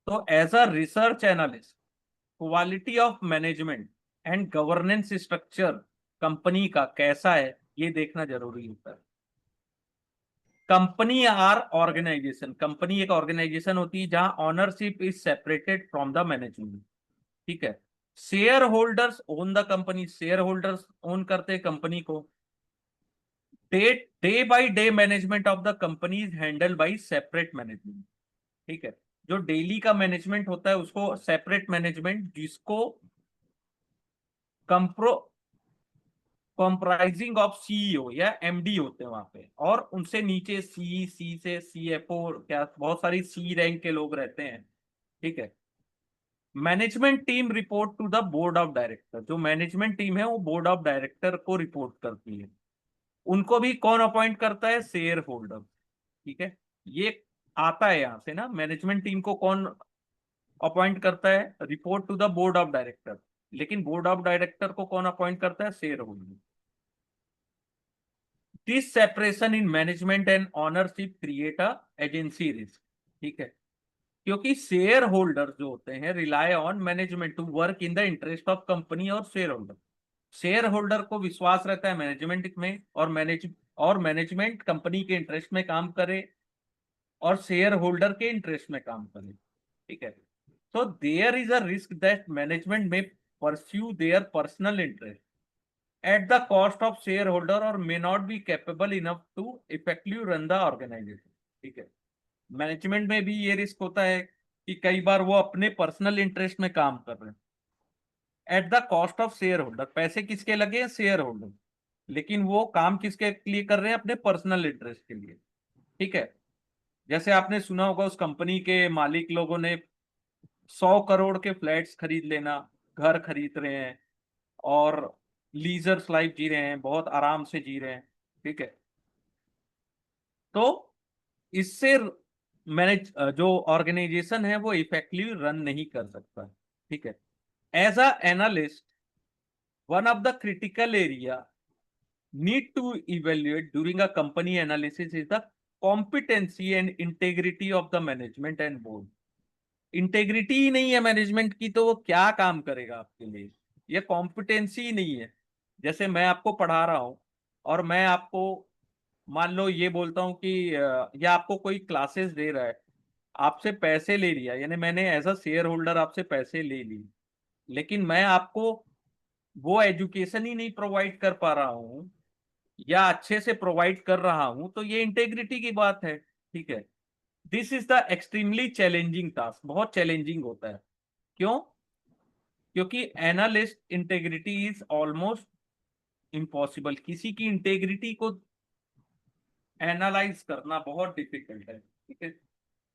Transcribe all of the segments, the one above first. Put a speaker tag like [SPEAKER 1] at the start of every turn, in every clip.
[SPEAKER 1] तो as a research analyst, quality of management and governance structure company का कैसा है ये देखना जरूरी होता है। कंपनी आर ऑर्गेनाइजेशन, कंपनी एक ऑर्गेनाइजेशन होती है जहां ownership is separated from the management. ठीक है। Shareholders own the company, shareholders own करते हैं कंपनी को। Day day by day management of the company is handle by separate management. ठीक है। जो डेली का मैनेजमेंट होता है उसको सेपरेट मैनेजमेंट, जिसको कंप्रो कॉम्प्राइजिंग ऑफ सीईओ या एमडी होते हैं वहां पे, और उनसे नीचे सी से सीएफओ, क्या बहुत सारी सी रैंक के लोग रहते हैं। ठीक है। Management team report to the board of director, जो मैनेजमेंट टीम है वो बोर्ड ऑफ डायरेक्टर को रिपोर्ट करती है। उनको भी कौन अपॉइंट करता है? Shareholder. ठीक है। ये आता है यहां से ना, मैनेजमेंट टीम को कौन अपॉइंट करता है? Report to the board of director. लेकिन बोर्ड ऑफ डायरेक्टर को कौन अपॉइंट करता है? Shareholder. This separation in management and ownership create a agency risk. ठीक है। क्योंकि शेयर होल्डर जो होते हैं rely on management to work in the interest of company, और शेयर होल्डर, शेयर होल्डर को विश्वास रहता है मैनेजमेंट में, और मैनेजमेंट कंपनी के इंटरेस्ट में काम करे और शेयर होल्डर के इंटरेस्ट में काम करे। ठीक है। so there is a risk that management may pursue their personal interest at the cost of shareholder or may not be capable enough to effectively run the organization। ठीक है। Management में भी ये रिस्क होता है कि कई बार वो अपने पर्सनल इंटरेस्ट में काम कर रहे हैं, at the cost of share holder. पैसे किसके लगे हैं? Share holder. लेकिन वो काम किसके लिए कर रहे हैं? अपने पर्सनल इंटरेस्ट के लिए। ठीक है। जैसे आपने सुना होगा उस कंपनी के मालिक लोगों ने 100 करोड़ के फ्लैट्स खरीद लेना, घर खरीद रहे हैं और लीजर्स लाइफ जी रहे हैं, बहुत आराम से जी रहे हैं। ठीक है। तो इससे मैनेज जो ऑर्गेनाइजेशन है वो इफेक्टिवली रन नहीं कर सकता। ठीक है। As a analyst, one of the critical area need to evaluate during a company analysis is the competency and integrity of the management and board। Integrity ही नहीं है मैनेजमेंट की तो वो क्या काम करेगा आपके लिए? ये कॉम्पिटेंसी ही नहीं है। जैसे मैं आपको पढ़ा रहा हूं और मैं आपको मान लो ये बोलता हूँ कि या आपको कोई क्लासेस दे रहा है, आपसे पैसे ले लिया, यानी मैंने एज अ शेयर होल्डर आपसे पैसे ले ली, लेकिन मैं आपको वो एजुकेशन ही नहीं प्रोवाइड कर पा रहा हूँ या अच्छे से प्रोवाइड कर रहा हूं, तो ये इंटेग्रिटी की बात है। ठीक है। This is the extremely challenging task, बहुत चैलेंजिंग होता है। क्यों? क्योंकि analyst integrity is almost impossible, किसी की इंटेग्रिटी को एनालाइज करना बहुत डिफिकल्ट है। ठीक है।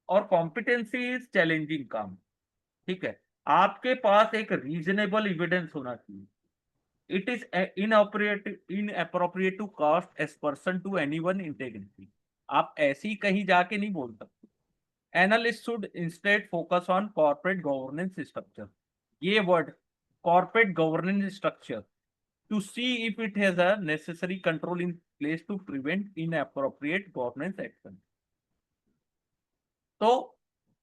[SPEAKER 1] और कॉम्पिटेंसी इज चैलेंजिंग काम। ठीक है। आपके पास एक रीजनेबल एविडेंस होना चाहिए। It is inappropriate to cast aspersion to anyone integrity. आप ऐसी कहीं जाके नहीं बोल सकते। Analyst should instead focus on corporate governance structure, ये word corporate governance structure, to see if it has a necessary control in place to prevent inappropriate governance action. तो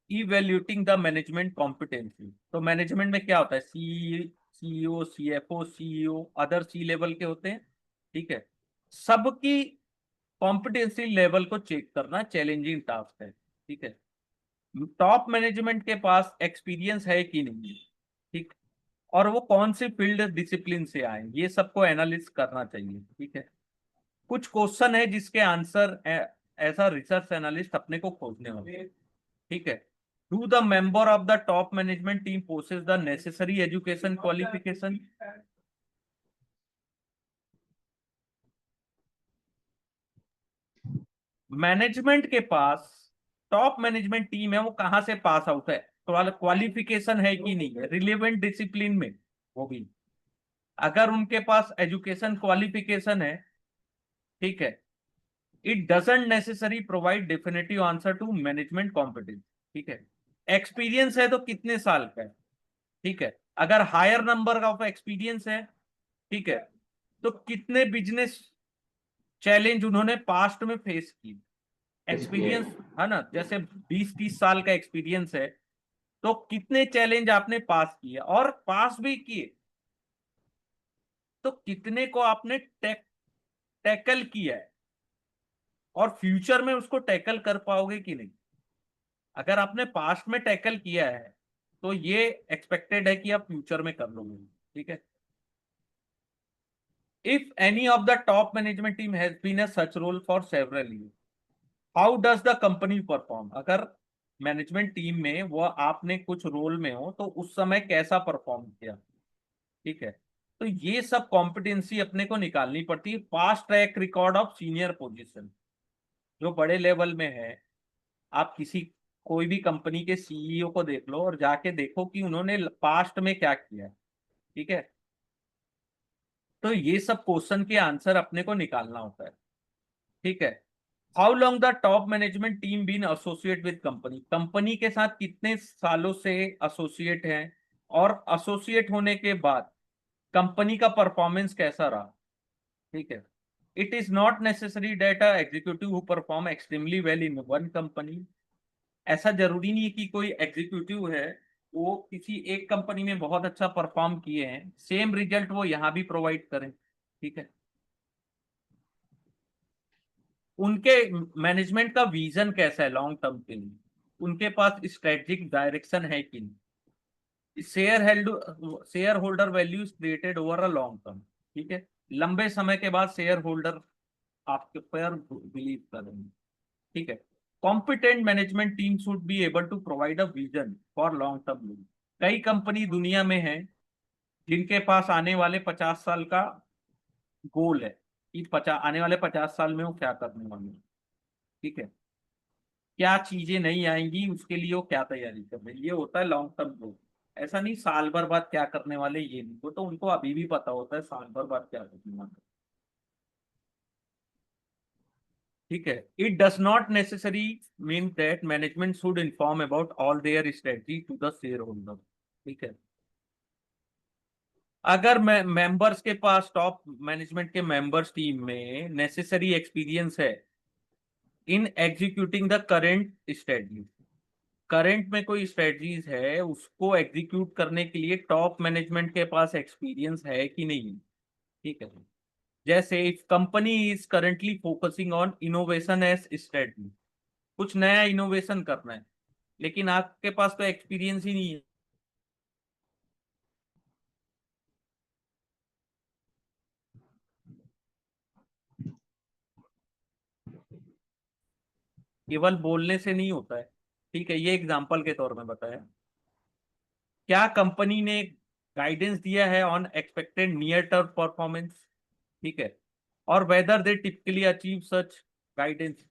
[SPEAKER 1] evaluating the management competency, तो management में क्या होता है? CEO, CFO, CEO, other C level के होते हैं। ठीक है। सबकी कॉम्पिटेंसी लेवल को चेक करना चैलेंजिंग टास्क है। ठीक है। टॉप मैनेजमेंट के पास एक्सपीरियंस है कि नहीं है, ठीक, और वो कौन से फील्ड डिसिप्लिन से आए, ये सबको एनालिस करना चाहिए। ठीक है। कुछ क्वेश्चन है जिसके आंसर ऐसा रिसर्च एनालिस्ट अपने को खोजने होंगे। ठीक है। Do the member of the top management team possess the necessary education qualification? Management के पास, टॉप मैनेजमेंट टीम है वो कहां से पास आउट है, क्वालिफिकेशन है कि नहीं है रिलेवेंट डिसिप्लिन में, वो भी। अगर उनके पास एजुकेशन क्वालिफिकेशन है, ठीक है, it doesn't necessary provide definitive answer to management competence. ठीक है। एक्सपीरियंस है तो कितने साल का है? ठीक है। अगर हायर नंबर ऑफ एक्सपीरियंस है, ठीक है, तो कितने बिजनेस चैलेंज उन्होंने पास्ट में फेस की? एक्सपीरियंस है ना, जैसे 20-30 साल का एक्सपीरियंस है तो कितने चैलेंज आपने पास किए और पास भी किए, तो कितने को आपने टैकल किया है, और फ्यूचर में उसको टैकल कर पाओगे कि नहीं। अगर आपने पास्ट में टैकल किया है तो ये एक्सपेक्टेड है कि आप फ्यूचर में कर लोगे। ठीक है। If any of the top management team has been a such role for several year, how does the company perform. अगर मैनेजमेंट टीम में वो आपने कुछ रोल में हो तो उस समय कैसा परफॉर्म किया। ठीक है। तो ये सब कॉम्पिटेंसी अपने को निकालनी पड़ती है। Past track record of senior position जो बड़े लेवल में है, आप किसी कोई भी कंपनी के सीईओ को देख लो और जाके देखो कि उन्होंने पास्ट में क्या किया है। ठीक है। तो ये सब क्वेश्चन के आंसर अपने को निकालना होता है। ठीक है। How long the top management team been associate with company, company के साथ कितने सालों से एसोसिएट हैं, और एसोसिएट होने के बाद कंपनी का परफॉर्मेंस कैसा रहा। ठीक है। It is not necessary that a executive who perform extremely well in one company, ऐसा जरूरी नहीं है कि कोई एग्जीक्यूटिव है वो किसी एक कंपनी में बहुत अच्छा परफॉर्म किए हैं सेम रिजल्ट वो यहाँ भी प्रोवाइड करें। ठीक है। उनके मैनेजमेंट का विजन कैसा है लॉन्ग टर्म के लिए, उनके पास स्ट्रेटेजिक डायरेक्शन है कि नहीं, share holder values created over a long term. ठीक है। लंबे समय के बाद शेयर होल्डर आपके पर बिलीव करेंगे। ठीक है। Competent management team should be able to provide a vision for long term goal. कई कंपनी दुनिया में है जिनके पास आने वाले 50 साल का गोल है कि आने वाले 50 साल में वो क्या करने वाले हैं। ठीक है। क्या चीजें नहीं आएंगी उसके लिए वो क्या तैयारी कर रहे हैं, ये होता है लॉन्ग टर्म गोल। ऐसा नहीं साल भर बाद क्या करने वाले, ये नहीं, वो तो उनको अभी भी पता होता है साल भर बाद क्या करने वाले। ठीक है। It does not necessary mean that management should inform about all their strategy to the shareholder. ठीक है। अगर मेंबर्स के पास टॉप मैनेजमेंट के मेंबर्स टीम में नेसेसरी एक्सपीरियंस है in executing the current strategy, current में कोई स्ट्रेटजीज है उसको एग्जीक्यूट करने के लिए टॉप मैनेजमेंट के पास एक्सपीरियंस है कि नहीं। ठीक है। जैसे if company is currently focusing on innovation as strategy, कुछ नया इनोवेशन करना है लेकिन आपके पास तो एक्सपीरियंस ही नहीं है, केवल बोलने से नहीं होता है। ठीक है। ये एग्जांपल के तौर में बताया, क्या कंपनी ने गाइडेंस दिया है on expected near term performance. ठीक है। और whether they typically achieve such guidance,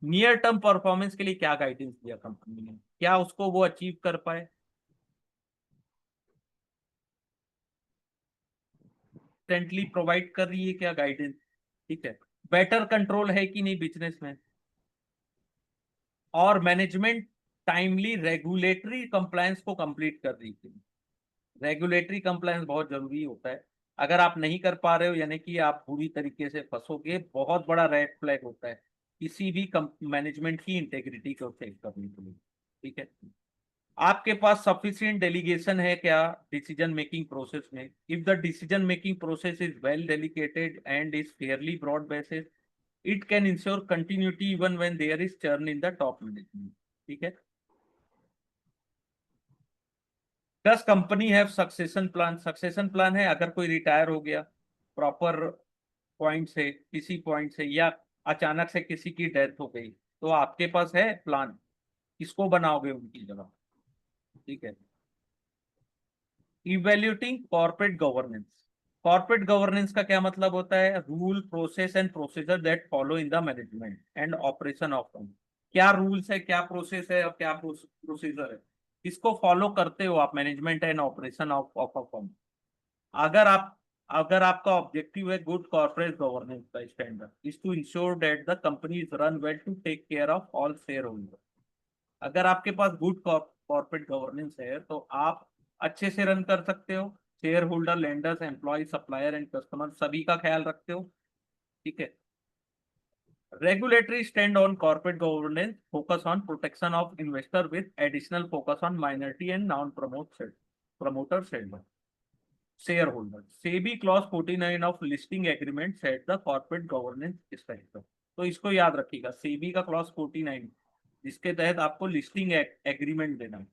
[SPEAKER 1] near term performance के लिए क्या गाइडेंस दिया कंपनी ने, क्या उसको वो अचीव कर पाए, कंस्टेंटली प्रोवाइड कर रही है क्या गाइडेंस। ठीक है। बेटर कंट्रोल है कि नहीं बिजनेस में, और मैनेजमेंट टाइमली रेगुलेटरी कंप्लायंस को कंप्लीट कर रही थी। रेगुलेटरी कंप्लायंस बहुत जरूरी होता है। अगर आप नहीं कर पा रहे हो यानी कि आप पूरी तरीके से फंसोगे, बहुत बड़ा रेड फ्लैग होता है किसी भी मैनेजमेंट की इंटेग्रिटी को चेक करने के लिए। ठीक है। आपके पास सफिशिएंट डेलीगेशन है क्या डिसीजन मेकिंग प्रोसेस में, if the decision making process is well delegated and is fairly broad basis, it can ensure continuity even when there is churn in the top management. ठीक है। Does company have succession plan, succession plan है अगर कोई retire हो गया proper point से, किसी point से, या अचानक से किसी की डेथ हो गई, तो आपके पास है प्लान किसको बनाओगे उनकी जगह। ठीक है। Evaluating corporate governance, corporate governance का क्या मतलब होता है, rule process and procedure that follow in the management and operation of firm. क्या रूल्स है, क्या प्रोसेस है और क्या प्रोसीजर है, इसको फॉलो करते हो आप management and operation of a firm. अगर आप अगर आपका ऑब्जेक्टिव है गुड कॉर्पोरेट गवर्नेंस का standard is to ensure that the company is run well to take care of all shareholder. अगर आपके पास गुड कॉर्पोरेट गवर्नेंस है तो आप अच्छे से रन कर सकते हो, shareholder, lenders, employ, supplier and customer सभी का ख्याल रखते हो। ठीक है। Regulatory stand on corporate governance, focus on protection of investor with additional focus on minority and promoter shareholders. SEBI clause 49 of listing agreement set the corporate governance structure. तो इसको याद रखिएगा, सेबी का क्लॉज 49 जिसके तहत आपको लिस्टिंग एग्रीमेंट देना है.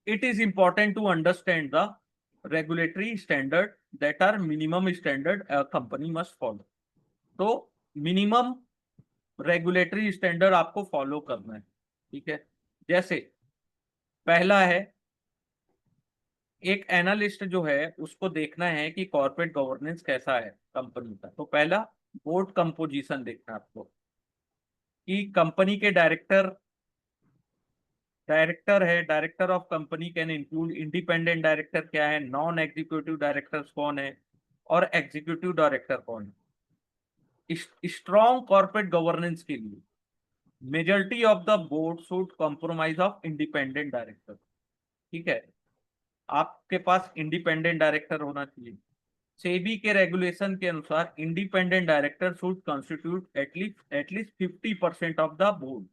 [SPEAKER 1] It is important to understand the regulatory standard that are minimum standard a company must follow. तो मिनिमम रेगुलेटरी स्टैंडर्ड आपको फॉलो करना है. ठीक है, जैसे पहला है, एक एनालिस्ट जो है उसको देखना है कि कॉर्पोरेट गवर्नेंस कैसा है कंपनी का. तो पहला बोर्ड कंपोजिशन देखना है आपको कि कंपनी के डायरेक्टर है. Director of company can include independent director क्या है, नॉन एग्जीक्यूटिव डायरेक्टर्स कौन है और एग्जीक्यूटिव डायरेक्टर कौन है. स्ट्रॉन्ग कॉर्पोरेट गवर्नेंस के लिए majority of the board should compromise of independent director. ठीक है, आपके पास इंडिपेंडेंट डायरेक्टर होना चाहिए. सेबी के रेगुलेशन के अनुसार independent director should constitute at least 50% of the board.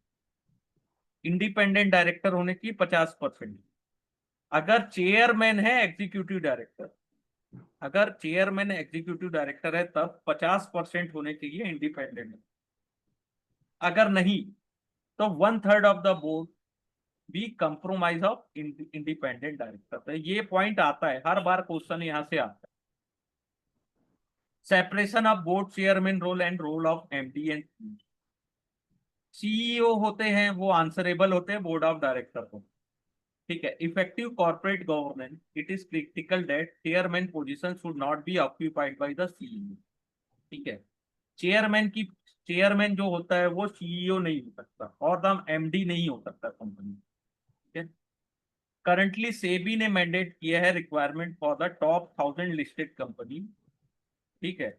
[SPEAKER 1] Independent director होने चाहिए 50%. अगर चेयरमैन है एग्जीक्यूटिव डायरेक्टर, अगर चेयरमैन एग्जीक्यूटिव डायरेक्टर है तब 50% होने चाहिए इंडिपेंडेंट. अगर नहीं तो 1/3 of the board be compromise of independent director. तो ये पॉइंट आता है हर बार, क्वेश्चन यहां से आता है. Separation of board chairman role and role of MD and CEO होते हैं, वो आंसरेबल होते हैं बोर्ड ऑफ डायरेक्टर को. ठीक है, effective corporate governance, it is critical that chairman position should not be occupied by the CEO. ठीक है, चेयरमैन जो होता है वो सीईओ नहीं हो सकता और द एमडी नहीं हो सकता कंपनी. ठीक है, करंटली सेबी ने मैंडेट किया है requirement for the top 1000 listed company. ठीक है,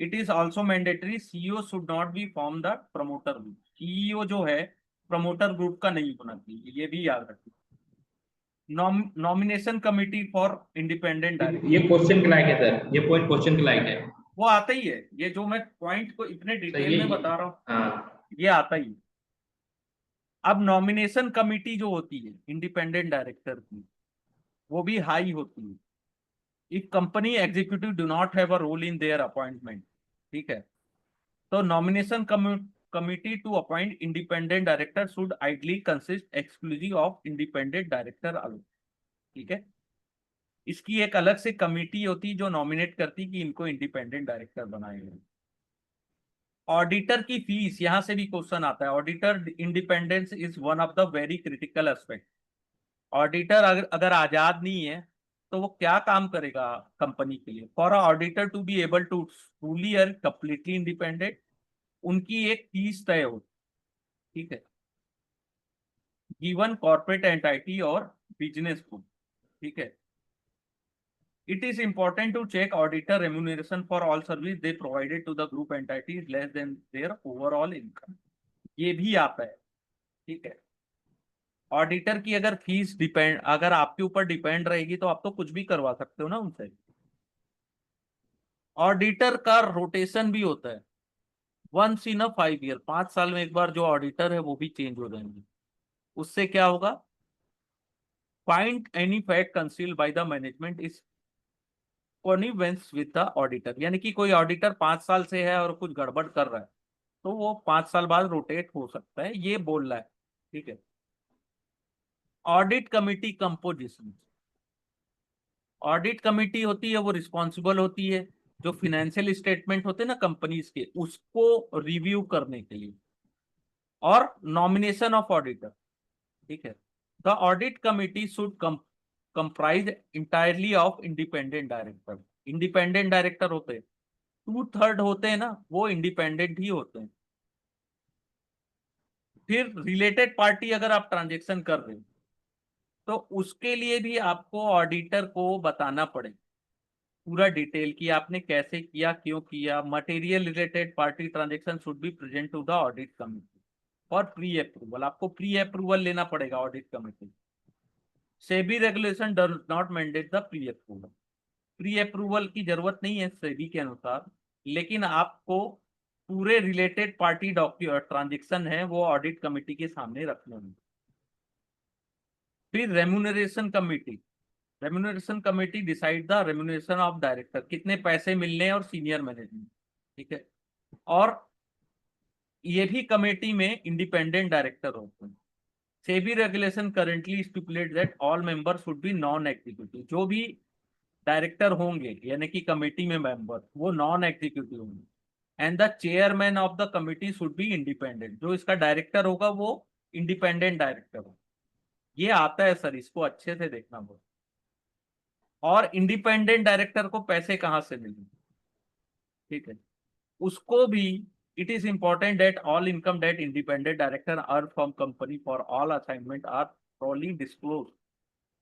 [SPEAKER 1] it is also mandatory CEO should not be from the promoter group. CEO जो है प्रमोटर ग्रुप का नहीं होना चाहिए, ये भी याद रखिए. Nomination committee for independent director,
[SPEAKER 2] ये क्वेश्चन के लायक है सर, ये पॉइंट क्वेश्चन के लायक है.
[SPEAKER 1] वो आता ही है. ये जो मैं पॉइंट को इतने डिटेल में बता रहा हूँ,
[SPEAKER 2] हाँ,
[SPEAKER 1] ये आता ही है. अब नॉमिनेशन कमिटी जो होती है इंडिपेंडेंट डायरेक्टर की, वो भी हाई होती है if company executive do not have a role in their appointment. ठीक है, तो nomination committee to appoint independent director should ideally consist exclusive of independent director alone. ठीक है, इसकी एक अलग से कमिटी होती जो नॉमिनेट करती कि इनको इंडिपेंडेंट डायरेक्टर बनाए गए. ऑडिटर की फीस, यहां से भी क्वेश्चन आता है. Auditor independence is one of the very critical aspect. Auditor अगर आजाद नहीं है तो वो क्या काम करेगा कंपनी के लिए. For auditor to be able to truly और कंप्लीटली इंडिपेंडेंट, उनकी एक फीस तय होती. ठीक है, गिवन कॉर्पोरेट एंटिटी और बिजनेस को. ठीक है, it is important to check auditor remuneration for all service they provided to the group entities less than their overall income. ये भी आता है. ठीक है, ऑडिटर की अगर फीस अगर आपके ऊपर डिपेंड रहेगी तो आप तो कुछ भी करवा सकते हो ना उनसे. ऑडिटर का रोटेशन भी होता है वंस इन अ 5 ईयर. 5 साल में एक बार जो ऑडिटर है वो भी चेंज हो जाएंगे. उससे क्या होगा, find any fact concealed by the management is connivance with the auditor. यानी कि कोई ऑडिटर 5 साल से है और कुछ गड़बड़ कर रहा है तो वो 5 साल बाद रोटेट हो सकता है, ये बोल रहा है. ठीक है, audit committee composition. Audit committee होती है वो रिस्पॉन्सिबल होती है जो फिनेंशियल स्टेटमेंट होते हैं ना कंपनीज के, उसको रिव्यू करने के लिए. और नॉमिनेशन ऑफ ऑडिटर. ठीक है, the audit committee should comprise entirely of independent director. Independent director होते हैं, 2/3 होते हैं ना वो इंडिपेंडेंट ही होते हैं. फिर रिलेटेड पार्टी अगर आप ट्रांजेक्शन कर रहे हो तो उसके लिए भी आपको ऑडिटर को बताना पड़ेगा पूरा डिटेल कि आपने कैसे किया, क्यों किया. Material related party transaction should be present to the audit committee for pre approval. आपको प्री अप्रूवल लेना पड़ेगा audit committee. SEBI regulation does not mandate the pre approval. Pre approval की जरूरत नहीं है सेबी के अनुसार, लेकिन आपको पूरे रिलेटेड पार्टी डॉक्यूमेंट ट्रांजेक्शन है वो ऑडिट कमेटी के सामने रखने होंगे। फिर remuneration committee decide the remuneration of director, कितने पैसे मिलने हैं और सीनियर मैनेजमेंट, ठीक है। और ये भी कमेटी में इंडिपेंडेंट डायरेक्टर होते हैं। SEBI regulation currently stipulate that all member should be non executive, जो भी डायरेक्टर होंगे यानी कि कमेटी में मेंबर वो नॉन एग्जीक्यूटिव होंगे। And the chairman of the committee should be independent, जो इसका डायरेक्टर होगा वो इंडिपेंडेंट डायरेक्टर होगा। ये आता है सर, इसको अच्छे से देखना होगा। और इंडिपेंडेंट डायरेक्टर को पैसे कहाँ से मिलेंगे, ठीक है, उसको भी it is important that all income that independent director earn from company for all assignment are properly disclose.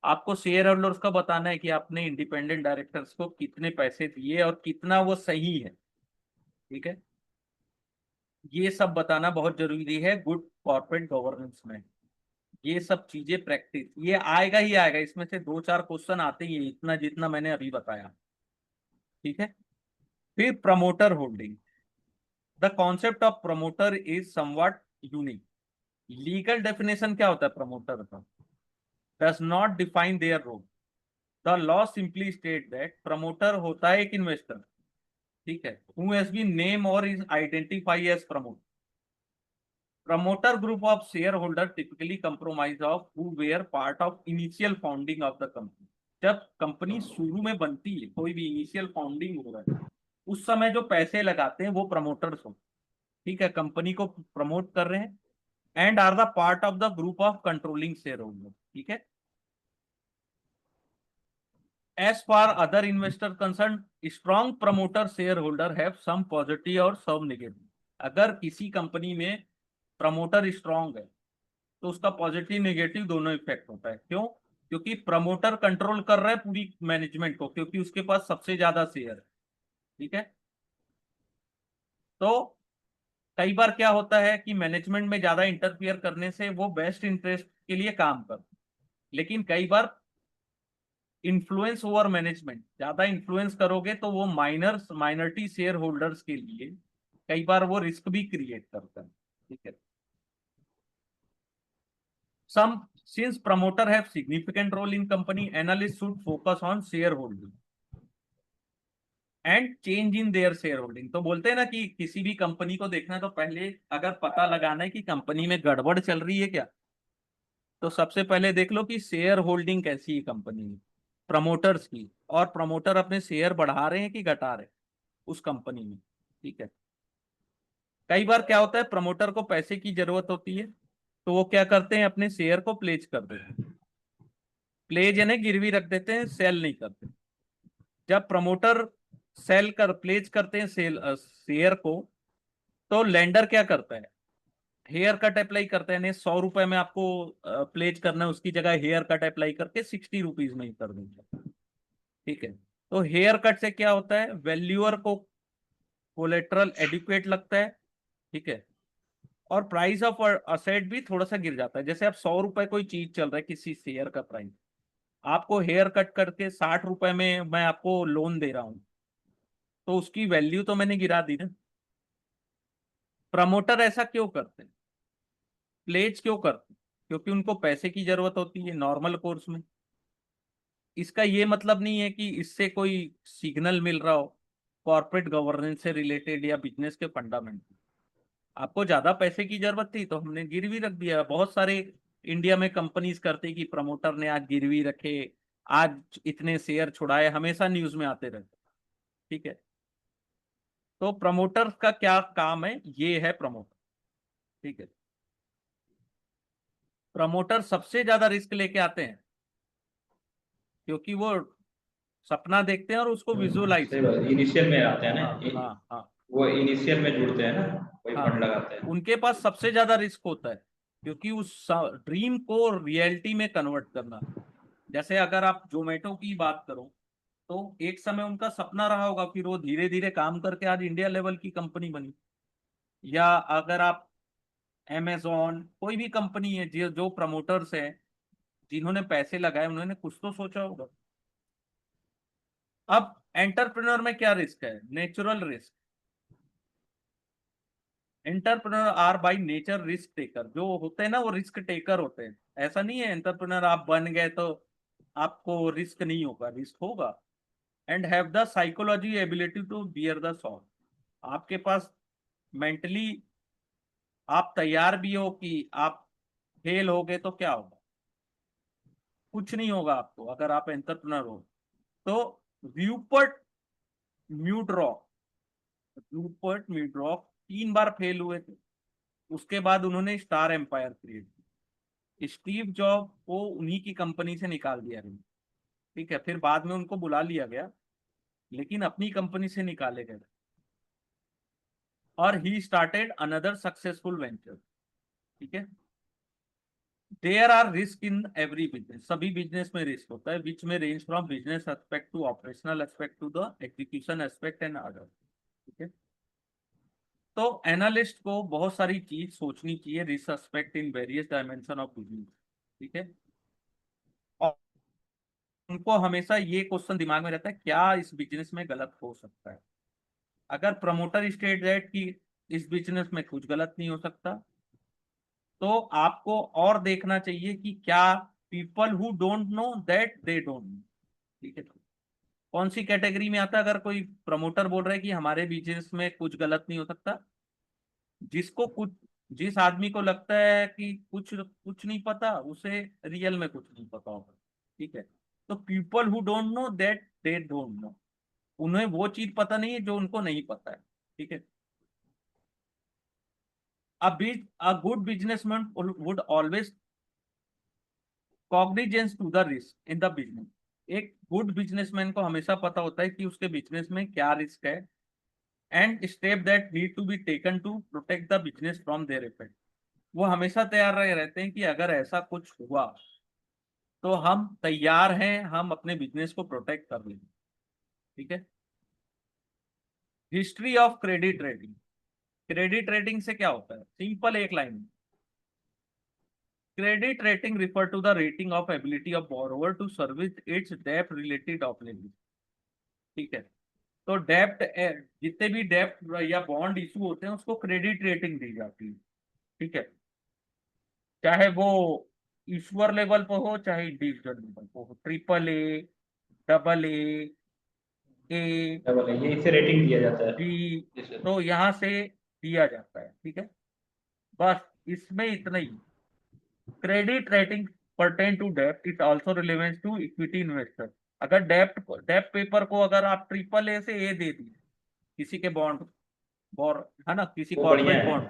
[SPEAKER 1] आपको शेयर होल्डर्स का बताना है कि आपने इंडिपेंडेंट डायरेक्टर्स को कितने पैसे दिए और कितना वो सही है, ठीक है। ये सब बताना बहुत जरूरी है गुड कॉर्पोरेट गवर्नेंस में। ये सब चीजें प्रैक्टिस, ये आएगा ही आएगा, इसमें से 2-4 क्वेश्चन आते ही है, इतना जितना मैंने अभी बताया, ठीक है। फिर promoter holding, the concept of promoter is somewhat unique. Legal definition क्या होता है प्रमोटर का? Does not define their role. The law simply state that promoter होता है एक इन्वेस्टर, ठीक है, हु हैज बीन नेम और is identify as promoter. Promoter group of shareholder typically compromise of who were part of initial founding of the company. जब company शुरू में बनती है, कोई भी इनिशियल फाउंडिंग हो रहा है, उस समय जो पैसे लगाते हैं वो प्रमोटर्स हो, ठीक है, कंपनी को प्रमोट कर रहे हैं। And are the part of the group of controlling shareholder, ठीक है। As far other investor concerned, strong promoter shareholder have some positive और some negative। अगर किसी कंपनी में प्रमोटर स्ट्रांग है तो उसका पॉजिटिव नेगेटिव दोनों इफेक्ट होता है। क्यों? क्योंकि प्रमोटर कंट्रोल कर रहा है पूरी मैनेजमेंट को, क्योंकि उसके पास सबसे ज्यादा शेयर है, ठीक है। तो कई बार क्या होता है कि मैनेजमेंट में ज्यादा इंटरफियर करने से वो बेस्ट इंटरेस्ट के लिए काम करते हैं, लेकिन कई बार इन्फ्लुएंस ओवर मैनेजमेंट, ज्यादा इन्फ्लुएंस करोगे तो वो माइनॉरिटी शेयर होल्डर्स के लिए कई बार वो रिस्क भी क्रिएट करता है, ठीक है। Some since promoter have significant role in company, analyst should focus on shareholding and change in their shareholding. तो बोलते हैं ना कि किसी भी कंपनी को देखना है तो पहले अगर पता लगाना है कि कंपनी में गड़बड़ चल रही है क्या, तो सबसे पहले देख लो कि शेयर होल्डिंग कैसी है कंपनी में, प्रमोटर्स की, और प्रमोटर अपने शेयर बढ़ा रहे हैं कि घटा रहे हैं उस कंपनी में, ठीक है। कई बार क्या होता है प्रमोटर को पैसे की जरूरत होती है तो वो क्या करते हैं, अपने शेयर को प्लेज कर देते हैं। प्लेज यानी गिरवी रख देते हैं, सेल नहीं करते। जब प्रमोटर सेल कर प्लेज करते हैं शेयर को, तो लेंडर क्या करता है, हेयर कट अप्लाई करते हैं। 100 रुपए में आपको प्लेज करना है, उसकी जगह हेयर कट अप्लाई करके 60 रुपीज में ही कर देंगे, ठीक है। तो हेयर कट से क्या होता है, वैल्यूअर को कोलेट्रल एडिक्वेट लगता है, ठीक है, और प्राइस ऑफ असेट भी थोड़ा सा गिर जाता है। जैसे आप 100 रुपए कोई चीज चल रहा है, किसी शेयर का प्राइस, आपको हेयर कट करके 60 रुपए में मैं आपको लोन दे रहा हूं, तो उसकी वैल्यू तो मैंने गिरा दी ना। प्रमोटर ऐसा क्यों करते हैं, प्लेज क्यों करते हैं? क्योंकि उनको पैसे की जरूरत होती है नॉर्मल कोर्स में। इसका ये मतलब नहीं है कि इससे कोई सिग्नल मिल रहा हो कॉर्पोरेट गवर्नेंस से रिलेटेड या बिजनेस के फंडामेंटल। आपको ज्यादा पैसे की जरूरत थी तो हमने गिरवी रख दिया। बहुत सारे इंडिया में कंपनीज करते कि प्रमोटर ने आज गिरवी रखे, आज इतने शेयर छुड़ाए, हमेशा न्यूज में आते रहते, ठीक है। तो प्रमोटर का क्या काम है, ये है प्रमोटर, ठीक है। प्रमोटर सबसे ज्यादा रिस्क लेके आते हैं क्योंकि वो सपना देखते हैं और उसको विजुअलाइज
[SPEAKER 2] सही
[SPEAKER 1] करते
[SPEAKER 2] बात,
[SPEAKER 1] हैं।
[SPEAKER 2] इनिशियल में आते हैं ना।
[SPEAKER 1] हाँ हाँ हाँ
[SPEAKER 2] वो इनिशियल में जुड़ते हैं ना, वही
[SPEAKER 1] हाँ,
[SPEAKER 2] फंड लगाते हैं।
[SPEAKER 1] उनके पास सबसे ज्यादा रिस्क होता है क्योंकि उस ड्रीम को रियलिटी में कन्वर्ट करना। जैसे अगर आप जोमेटो की बात करो तो एक समय उनका सपना रहा होगा, फिर वो धीरे धीरे काम करके आज इंडिया लेवल की कंपनी बनी। या अगर आप अमेजोन, कोई भी कंपनी है जो जो प्रमोटर्स है जिन्होंने पैसे लगाए, उन्होंने कुछ तो सोचा होगा। अब एंटरप्रेन्योर में क्या रिस्क है, natural risk. Entrepreneur are by nature risk taker, जो होते हैं ना वो रिस्क टेकर होते हैं। ऐसा नहीं है एंटरप्रेन्योर आप बन गए तो आपको रिस्क नहीं होगा, रिस्क होगा। And have the psychology ability to bear the song, आपके पास मेंटली आप तैयार भी हो कि आप फेल हो गए तो क्या होगा, कुछ नहीं होगा आपको अगर आप एंटरप्रेन्योर हो तो। व्यूपर्ट म्यूड्रॉक, रूपर्ट म्यूड्रॉक 3 बार फेल हुए थे, उसके बाद उन्होंने स्टार एम्पायर क्रिएट की। स्टीव जॉब को उन्हीं की कंपनी से निकाल दिया गया, ठीक है, फिर बाद में उनको बुला लिया गया लेकिन अपनी कंपनी से निकाले गए। और he started another successful venture, ठीक है। There are risk in every business, सभी बिजनेस में रिस्क होता है, which may range from business aspect to operational aspect to the execution aspect and other, ठीक है। तो एनालिस्ट को बहुत सारी चीज सोचनी चाहिए, risk aspect in various dimension of business, ठीक है। और उनको हमेशा ये क्वेश्चन दिमाग में रहता है क्या इस बिजनेस में गलत हो सकता है। अगर प्रमोटर स्टेट दैट कि इस बिजनेस में कुछ गलत नहीं हो सकता, तो आपको और देखना चाहिए कि क्या people who don't know that they don't know, ठीक है। कौन सी कैटेगरी में आता है, अगर कोई प्रमोटर बोल रहा है कि हमारे बिजनेस में कुछ गलत नहीं हो सकता, जिसको कुछ, जिस आदमी को लगता है कि कुछ कुछ नहीं पता उसे रियल में कुछ नहीं पता होगा, ठीक है। तो people who don't know that they don't know, उन्हें वो चीज पता नहीं है जो उनको नहीं पता है, ठीक है। A good businessman would always cognizance to the risk in the business, एक गुड बिजनेसमैन को हमेशा पता होता है कि उसके बिजनेस में क्या रिस्क है, and step that need to be taken to protect the business from their effect, वो हमेशा तैयार रहे रहते हैं कि अगर ऐसा कुछ हुआ तो हम तैयार हैं, हम अपने बिजनेस को प्रोटेक्ट कर लेंगे, ठीक है। History of credit rating, credit rating से क्या होता है, सिंपल एक line, credit rating refer to the rating of ability of borrower to service its डेप्ट रिलेटेड ऑब्लिगेशन, ठीक है। तो डेप्ट, जितने भी डेप्ट या बॉन्ड इशू होते हैं उसको क्रेडिट रेटिंग दी जाती है, ठीक है। चाहे वो ईश्वर लेवल पर हो चाहे इंडिविजुअल लेवल पर हो, ट्रिपल ए, डबल ए,
[SPEAKER 2] क्या बोले, ये इसे रेटिंग दिया जाता है
[SPEAKER 1] बी,
[SPEAKER 2] इसे।
[SPEAKER 1] तो यहाँ से दिया जाता है, ठीक है। बस इसमें इतना ही। Credit rating pertain to dept, it also relevance to equity investor, अगर डेप्ट डेप्ट पेपर को अगर आप ट्रिपल ए से ए दे दिए किसी के बॉन्ड, और है ना किसी
[SPEAKER 2] वो बढ़िया
[SPEAKER 1] कॉर्पोरेट
[SPEAKER 2] है।
[SPEAKER 1] बॉन्ड,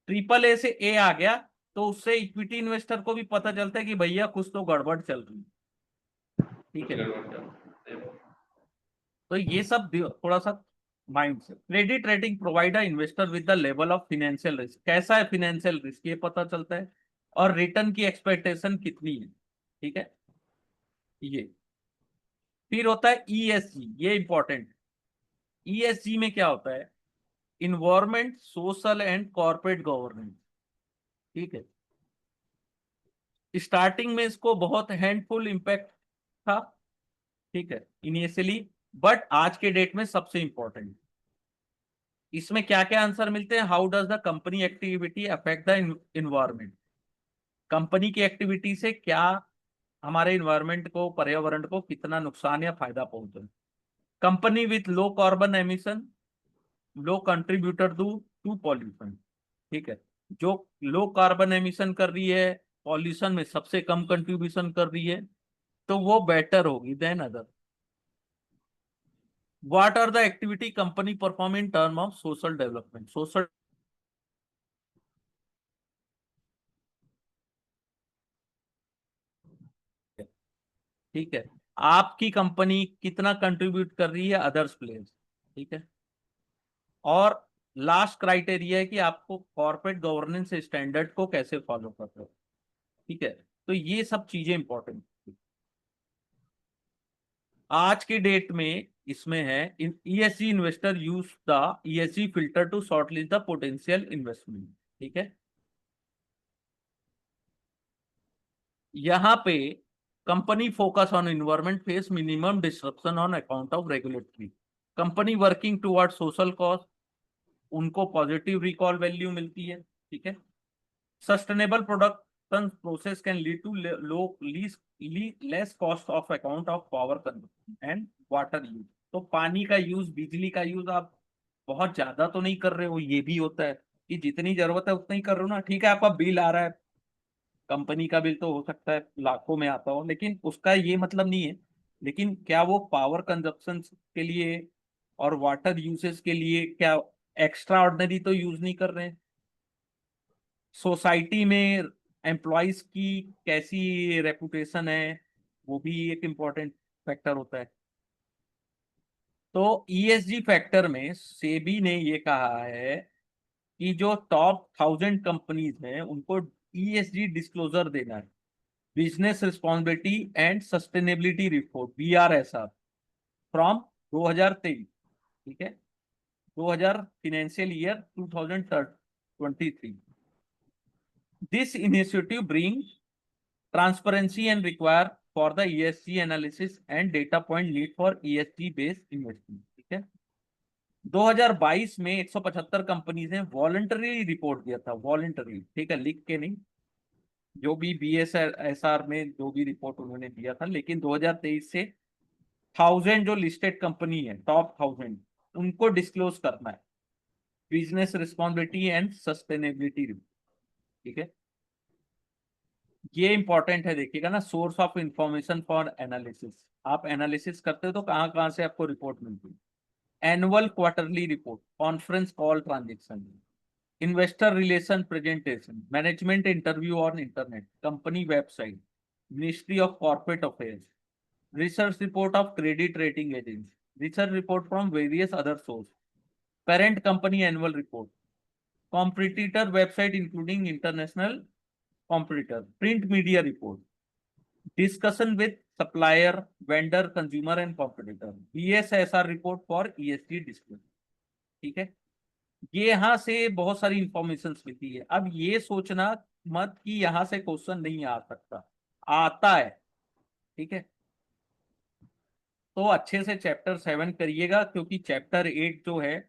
[SPEAKER 1] ट्रिपल ए से ए आ गया तो उससे इक्विटी इन्वेस्टर को भी पता चलता है कि भैया कुछ तो गड़बड़ चल रही है, ठीक
[SPEAKER 2] कुछ
[SPEAKER 1] है।
[SPEAKER 2] गड़बड़ चल।
[SPEAKER 1] तो ये सब थोड़ा सा माइंड से, credit rating provide a investor with the level of financial risk, कैसा है फाइनेंशियल रिस्क ये पता चलता है, और रिटर्न की एक्सपेक्टेशन कितनी है, ठीक है। ये फिर होता है ईएसजी, ये इंपॉर्टेंट। ईएसजी में क्या होता है, environment social and corporate governance, ठीक है। स्टार्टिंग में इसको बहुत हैंडफुल इम्पैक्ट था, ठीक है, इनिशियली, बट आज के डेट में सबसे इंपॉर्टेंट। इसमें क्या क्या आंसर मिलते हैं, how does the company activity affect the environment, company की एक्टिविटी से क्या हमारे इन्वायरमेंट को, पर्यावरण को कितना नुकसान या फायदा पहुंचे। Company with low carbon emission, low contributor to pollution, ठीक है। जो लो कार्बन एमिशन कर रही है, पॉल्यूशन में सबसे कम कंट्रीब्यूशन कर रही है, तो वो बेटर होगी than other. What are the activity company perform in term of social development, social, ठीक है, आपकी कंपनी कितना कंट्रीब्यूट कर रही है अदर्स प्लेयर्स, ठीक है। और लास्ट क्राइटेरिया है कि आपको कॉर्पोरेट गवर्नेंस स्टैंडर्ड को कैसे फॉलो कर रहे हो, ठीक है। तो ये सब चीजें इंपॉर्टेंट आज के डेट में इसमें है। ESG investor use the ESG filter to shortlist the potential investment, ठीक है। यहाँ पे company focus on environment face minimum disruption on account of regulatory, company working toward social cause, उनको पॉजिटिव रिकॉल वैल्यू मिलती है, ठीक है। Sustainable production process can lead to low less cost of account of power consumption and water use. तो पानी का use, बिजली का यूज आप बहुत ज्यादा तो नहीं कर रहे हो, ये भी होता है कि जितनी जरूरत है उतना ही कर रहे हो ना। ठीक है, आपका बिल आ रहा है, कंपनी का बिल तो हो सकता है लाखों में आता हो, लेकिन उसका ये मतलब नहीं है। लेकिन क्या वो पावर कंजप्शन के लिए और वाटर यूसेज के लिए क्या एक्स्ट्रा ऑर्डिनरी तो यूज नहीं कर रहे हैं। सोसाइटी में एम्प्लॉयज की कैसी रेपुटेशन है, वो भी एक इम्पोर्टेंट फैक्टर होता है। तो ईएसजी फैक्टर में सेबी ने ये कहा है कि जो टॉप 1000 कंपनीज हैं उनको ईएसजी डिस्क्लोजर देना है, business responsibility and sustainability report BRSR from 2023, ठीक है, 2000 financial year 2023। This initiative bring transparency and require for the ESG analysis and data point lead for ESG based investment, ठीक है। 2022 में 175 companies ने वॉलंटरी रिपोर्ट दिया था, वॉलंटरी, ठीक है, लिख के नहीं, जो भी BSSR में जो भी रिपोर्ट उन्होंने दिया था। लेकिन 2023 से 1000 जो लिस्टेड कंपनी है, टॉप 1000, उनको डिस्क्लोज करना है, बिजनेस रिस्पॉन्सिबिलिटी एंड सस्टेनेबिलिटी, ठीक है। ये इंपॉर्टेंट है, देखिएगा ना, source of information for analysis. आप एनालिसिस करते हो तो कहाँ कहाँ से आपको रिपोर्ट मिलती है। Annual quarterly report, conference call transaction, investor relation presentation, management interview on internet, company website, ministry of corporate affairs, research report of credit rating agency, research report from various other source, parent company annual report, competitor website including international competitor, print media report, discussion with supplier, vendor, consumer and competitor, BSSR report for ESG disclosure, ठीक है। ये यहाँ से बहुत सारी information मिलती है। अब ये सोचना मत कि यहाँ से क्वेश्चन नहीं आ सकता, आता है, ठीक है। तो अच्छे से चैप्टर 7 करिएगा, क्योंकि चैप्टर 8 जो है